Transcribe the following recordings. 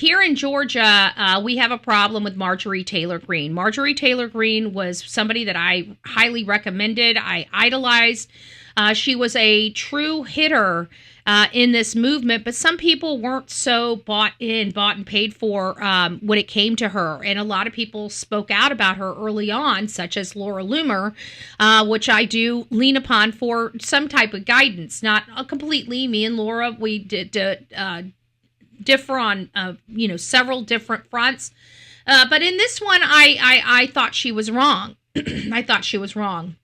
here in Georgia, we have a problem with Marjorie Taylor Greene. Marjorie Taylor Greene was somebody that I highly recommended. I idolized. She was a true hitter in this movement, but some people weren't so bought and paid for when it came to her. And a lot of people spoke out about her early on, such as Laura Loomer, which I do lean upon for some type of guidance. Not completely. Me and Laura, we did differ on several different fronts. But in this one, I thought she was wrong. I thought she was wrong.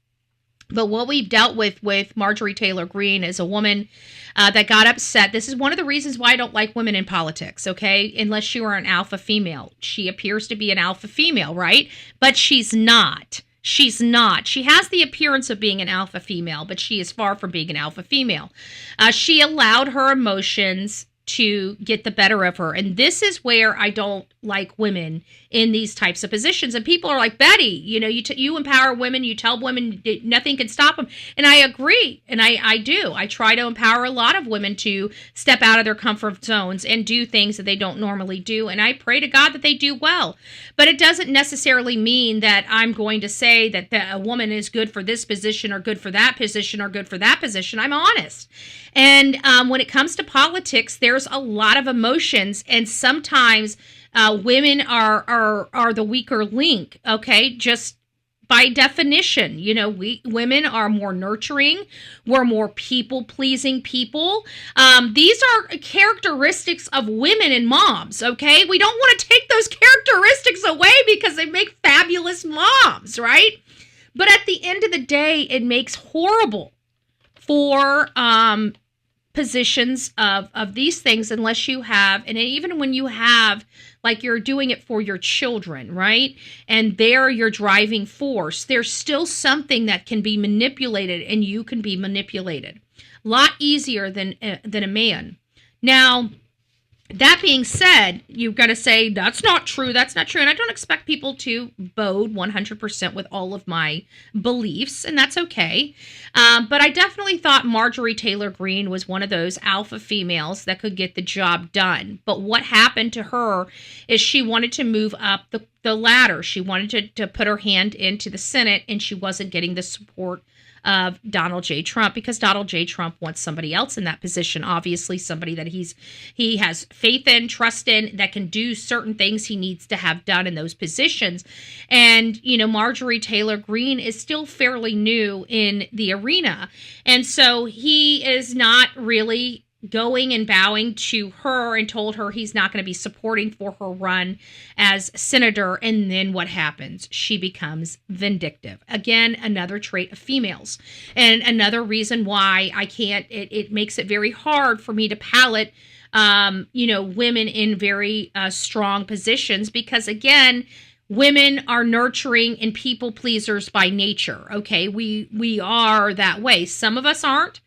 But what we've dealt with Marjorie Taylor Greene is a woman that got upset. This is one of the reasons why I don't like women in politics, okay? Unless you are an alpha female. She appears to be an alpha female, right? But she's not. She's not. She has the appearance of being an alpha female, but she is far from being an alpha female. She allowed her emotions to get the better of her. And this is where I don't like women in these types of positions. And people are like, Betty, you empower women, you tell women nothing can stop them. And I agree. And I do. I try to empower a lot of women to step out of their comfort zones and do things that they don't normally do. And I pray to God that they do well. But it doesn't necessarily mean that I'm going to say that a woman is good for this position or good for that position or good for that position. I'm honest. And when it comes to politics, there's a lot of emotions, and sometimes women are the weaker link. Okay, just by definition, women are more nurturing. We're more people-pleasing people. These are characteristics of women and moms. Okay, we don't want to take those characteristics away because they make fabulous moms, right? But at the end of the day, it makes horrible for positions of these things unless you have, and even when you have, like you're doing it for your children, right? And they're your driving force. There's still something that can be manipulated, and you can be manipulated. A lot easier than a man. Now, that being said, you've got to say, that's not true, that's not true. And I don't expect people to bode 100% with all of my beliefs, and that's okay. But I definitely thought Marjorie Taylor Greene was one of those alpha females that could get the job done. But what happened to her is she wanted to move up the ladder. She wanted to put her hand into the Senate, and she wasn't getting the support of Donald J. Trump, because Donald J. Trump wants somebody else in that position, obviously somebody that he has faith in, trust in, that can do certain things he needs to have done in those positions. And, Marjorie Taylor Greene is still fairly new in the arena. And so he is not really going and bowing to her and told her he's not going to be supporting for her run as senator. And then what happens? She becomes vindictive. Again, another trait of females. And another reason why I can't, it makes it very hard for me to palate, women in very strong positions, because again, women are nurturing and people pleasers by nature. Okay, we are that way. Some of us aren't.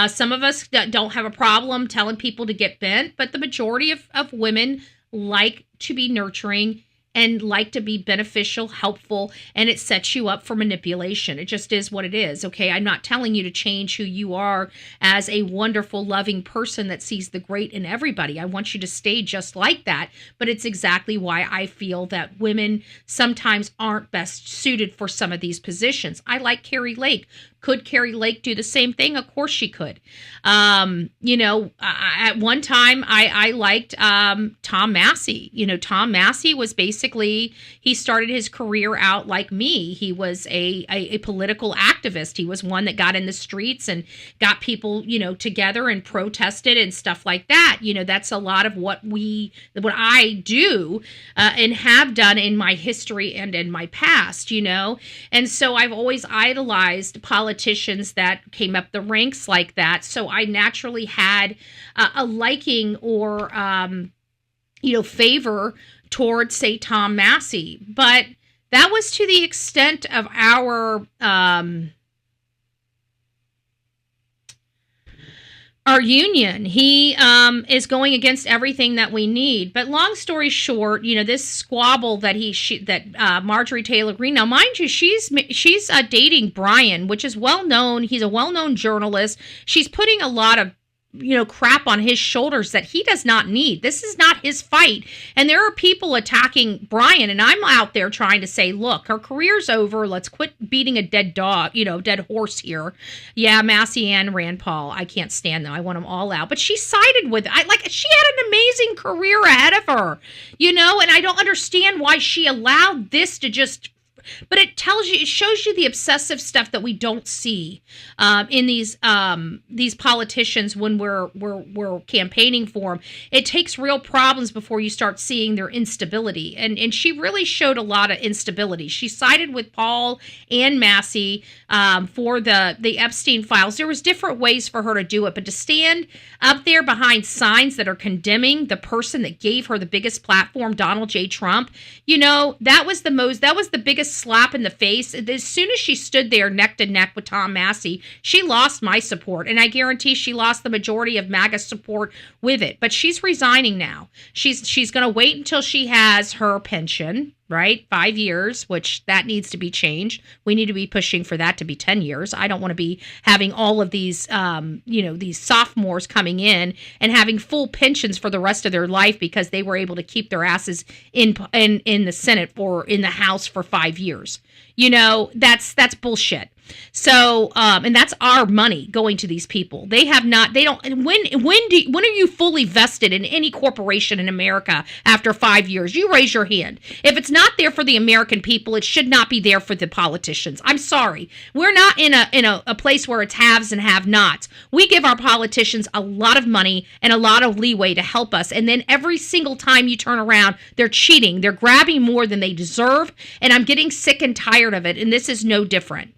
Some of us don't have a problem telling people to get bent, but the majority of women like to be nurturing and like to be beneficial, helpful, and it sets you up for manipulation. It just is what it is, okay? I'm not telling you to change who you are as a wonderful, loving person that sees the great in everybody. I want you to stay just like that, but it's exactly why I feel that women sometimes aren't best suited for some of these positions. I like Carrie Lake. Could Carrie Lake do the same thing? Of course she could. At one time, I liked Tom Massey. Tom Massey was basically, he started his career out like me. He was a political activist. He was one that got in the streets and got people, together and protested and stuff like that. That's a lot of what I do and have done in my history and in my past, And so I've always idolized politicians that came up the ranks like that. So I naturally had a liking or, favor towards, say, Tom Massey. But that was to the extent of our union. He is going against everything that we need. But long story short, this squabble that Marjorie Taylor Greene. Now, mind you, she's dating Brian, which is well known. He's a well-known journalist. She's putting a lot of crap on his shoulders that he does not need. This is not his fight. And there are people attacking Brian, and I'm out there trying to say, look, her career's over. Let's quit beating a dead dog, dead horse here. Yeah, Massey and Rand Paul, I can't stand them. I want them all out. But she sided with she had an amazing career ahead of her, and I don't understand why she allowed this to just. But it shows you the obsessive stuff that we don't see in these politicians when we're campaigning for them. It takes real problems before you start seeing their instability, and she really showed a lot of instability. She sided with Paul and Massey for the Epstein files. There was different ways for her to do it, but to stand up there behind signs that are condemning the person that gave her the biggest platform, Donald J. Trump, that was the biggest slap in the face. As soon as she stood there neck to neck with Tom Massey, she lost my support, and I guarantee she lost the majority of MAGA support with it. But she's resigning now. She's going to wait until she has her pension, right? 5 years, which that needs to be changed. We need to be pushing for that to be 10 years. I don't want to be having all of these, these sophomores coming in and having full pensions for the rest of their life because they were able to keep their asses in the Senate or in the House for 5 years. That's bullshit. So, and that's our money going to these people. When are you fully vested in any corporation in America after 5 years? You raise your hand. If it's not there for the American people, it should not be there for the politicians. I'm sorry. We're not in a place where it's haves and have-nots. We give our politicians a lot of money and a lot of leeway to help us. And then every single time you turn around, they're cheating. They're grabbing more than they deserve. And I'm getting sick and tired of it. And this is no different.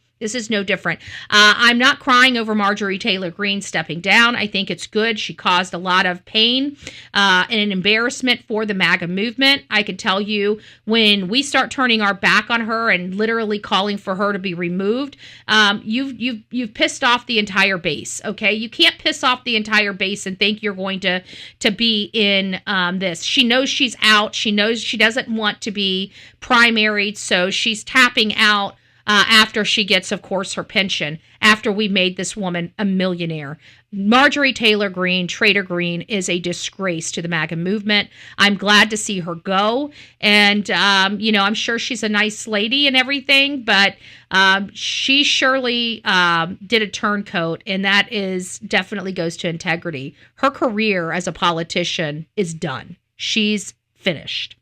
I'm not crying over Marjorie Taylor Greene stepping down. I think it's good. She caused a lot of pain and an embarrassment for the MAGA movement. I can tell you when we start turning our back on her and literally calling for her to be removed, you've pissed off the entire base. Okay, you can't piss off the entire base and think you're going to be in this. She knows she's out. She knows she doesn't want to be primaried, so she's tapping out. After she gets, of course, her pension, after we made this woman a millionaire. Marjorie Taylor Greene, Trader Greene, is a disgrace to the MAGA movement. I'm glad to see her go. And, I'm sure she's a nice lady and everything, but she surely did a turncoat, and that definitely goes to integrity. Her career as a politician is done. She's finished.